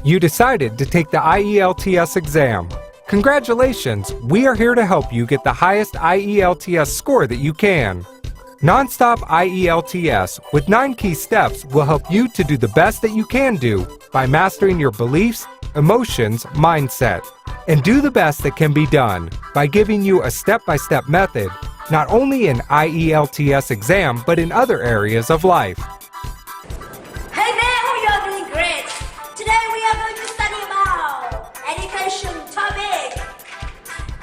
You decided to take the IELTS exam. Congratulations, we are here to help you get the highest IELTS score that you can. Nonstop IELTS with 9 key steps will help you to do the best that you can do by mastering your beliefs, emotions, mindset, and do the best that can be done by giving you a step-by-step method, not only in IELTS exam, but in other areas of life. Hey there, hope you are doing great. Today we are going to study about education topic.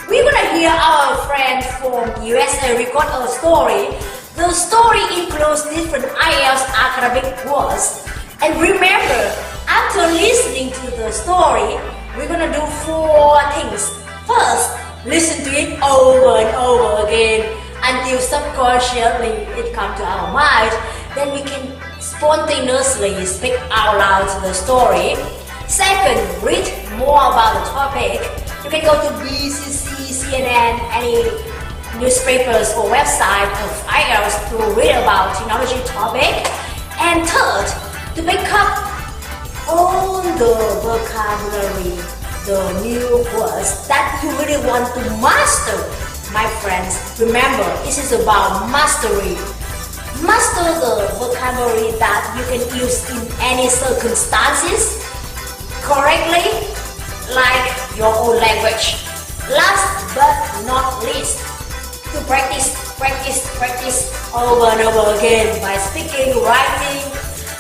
We're going to hear our friends from USA record a story. The story includes different IELTS academic words. And remember, after listening to the story, we're going to do 4 things. First, listen to it over and over again until subconsciously it comes to our mind. Then we can spontaneously speak out loud to the story. Second, read more about the topic. You can go to BCC, CNN, any newspapers or website of IELTS to read about technology topic. And third, to pick up all the vocabulary, the new words that you really want to master. My friends, remember, this is about mastery. Master the vocabulary that you can use in any circumstances correctly, like your own language. Last but not least, to practice over and over again by speaking, writing,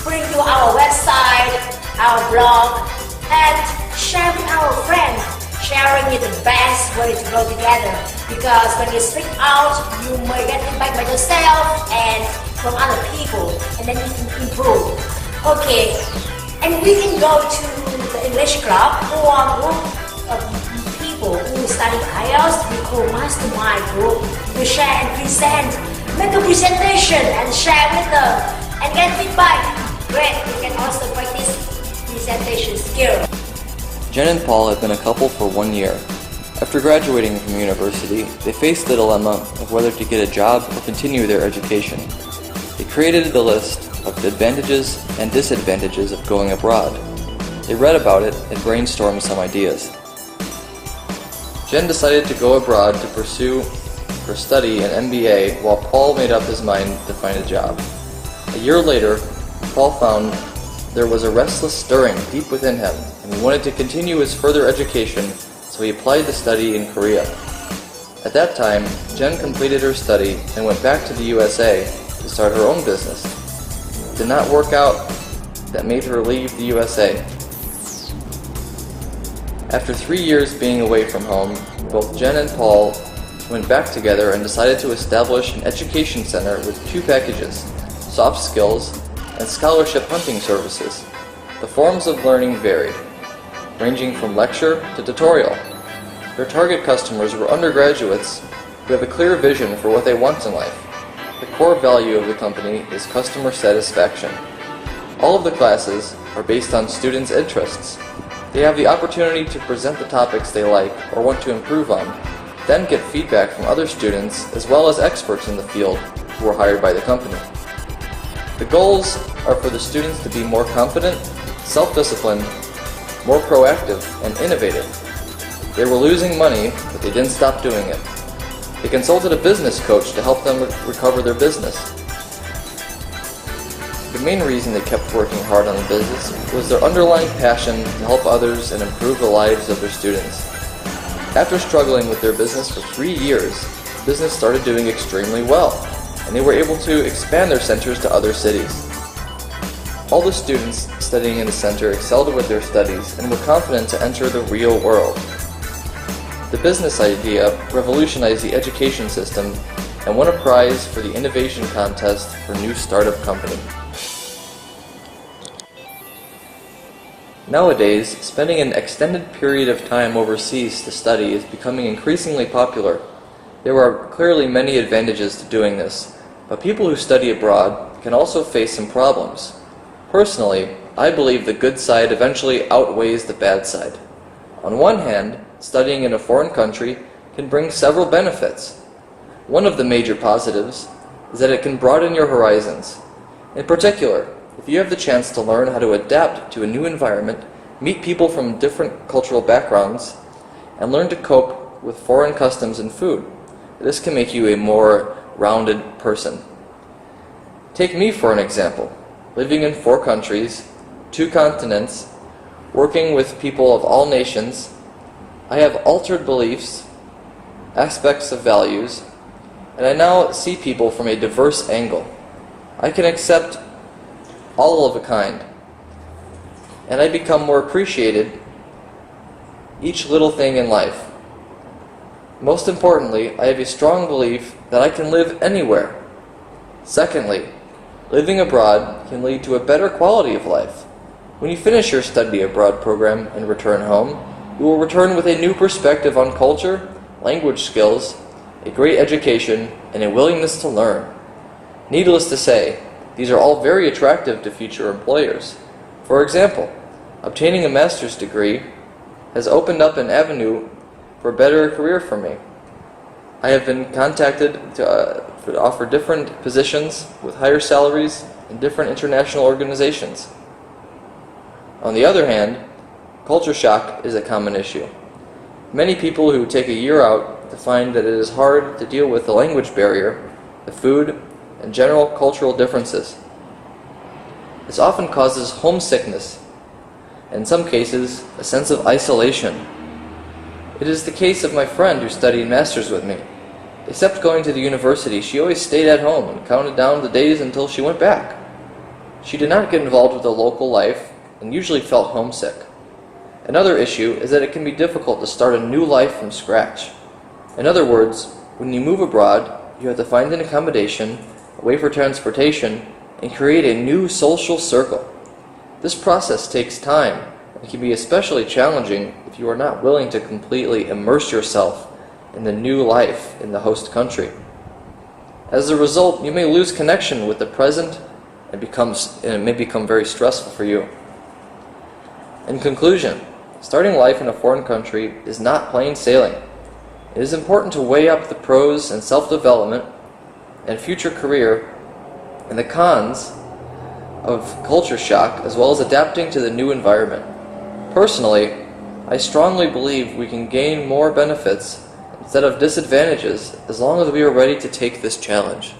putting to our website, our blog, and share with our friends. Sharing is the best way to go together, because when you speak out, you may get feedback by yourself and from other people, and then you can improve. Okay, and we can go to the English club or group of people who study IELTS. We call mastermind group. We share and present, make a presentation and share with them and get feedback. Great, you can also practice presentation skill. Jen and Paul have been a couple for 1 year. After graduating from university, they faced the dilemma of whether to get a job or continue their education. They created a list of the advantages and disadvantages of going abroad. They read about it and brainstormed some ideas. Jen decided to go abroad to pursue her study an MBA, while Paul made up his mind to find a job. A year later, Paul found there was a restless stirring deep within him, and he wanted to continue his further education, so he applied to study in Korea. At that time, Jen completed her study and went back to the USA to start her own business. It did not work out. That made her leave the USA. After 3 years being away from home, both Jen and Paul went back together and decided to establish an education center with 2 packages: soft skills and scholarship hunting services. The forms of learning varied, ranging from lecture to tutorial. Their target customers were undergraduates who have a clear vision for what they want in life. The core value of the company is customer satisfaction. All of the classes are based on students' interests. They have the opportunity to present the topics they like or want to improve on, then get feedback from other students as well as experts in the field who are hired by the company. The goals are for the students to be more confident, self-disciplined, more proactive, and innovative. They were losing money, but they didn't stop doing it. They consulted a business coach to help them recover their business. The main reason they kept working hard on the business was their underlying passion to help others and improve the lives of their students. After struggling with their business for 3 years, the business started doing extremely well, and they were able to expand their centers to other cities. All the students studying in the center excelled with their studies and were confident to enter the real world. The business idea revolutionized the education system and won a prize for the innovation contest for new startup company. Nowadays, spending an extended period of time overseas to study is becoming increasingly popular. There are clearly many advantages to doing this, but people who study abroad can also face some problems. Personally, I believe the good side eventually outweighs the bad side. On one hand, studying in a foreign country can bring several benefits. One of the major positives is that it can broaden your horizons. In particular, if you have the chance to learn how to adapt to a new environment meet people from different cultural backgrounds, and learn to cope with foreign customs and food. This can make you a more rounded person. Take me for an example. Living in 4 countries, 2 continents, working with people of all nations, I have altered beliefs, aspects of values, and I now see people from a diverse angle. I can accept all of a kind, and I become more appreciated each little thing in life. Most importantly, I have a strong belief that I can live anywhere. Secondly, living abroad can lead to a better quality of life. When you finish your study abroad program and return home, you will return with a new perspective on culture, language skills, a great education, and a willingness to learn. Needless to say, these are all very attractive to future employers. For example, obtaining a master's degree has opened up an avenue for a better career for me. I have been contacted to offer different positions with higher salaries in different international organizations. On the other hand, culture shock is a common issue. Many people who take a year out to find that it is hard to deal with the language barrier, the food, and general cultural differences. This often causes homesickness, and in some cases, a sense of isolation. It is the case of my friend who studied masters with me. Except going to the university, she always stayed at home and counted down the days until she went back. She did not get involved with the local life and usually felt homesick. Another issue is that it can be difficult to start a new life from scratch. In other words, when you move abroad, you have to find an accommodation, a way for transportation, and create a new social circle. This process takes time and can be especially challenging if you are not willing to completely immerse yourself in the new life in the host country. As a result, you may lose connection with the present and it may become very stressful for you. In conclusion, starting life in a foreign country is not plain sailing. It is important to weigh up the pros and self-development and future career and the cons of culture shock, as well as adapting to the new environment. Personally, I strongly believe we can gain more benefits instead of disadvantages as long as we are ready to take this challenge.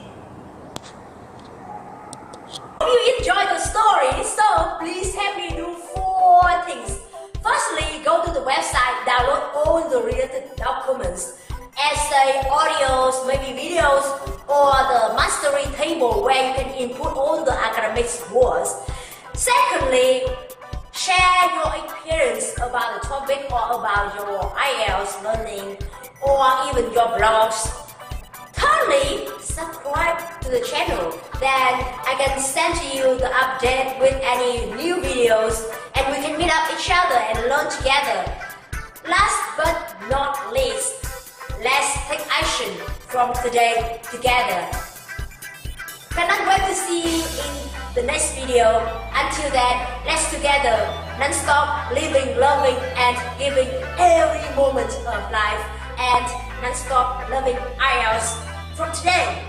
If you enjoyed the story, so please help me do 4 things. Firstly, go to the website, download all the related documents, essay, audios, maybe videos, or the mastery table where you can input all the academic words. Secondly, share your experience about the topic or about your IELTS learning or even your blogs. Thirdly, subscribe to the channel, then I can send you the update with any new videos and we can meet up each other and learn together. Last but not least, let's take action from today together. Cannot wait to see you in the next video. Until then, let's together non-stop living, loving and giving every moment of life and non-stop loving IELTS from today.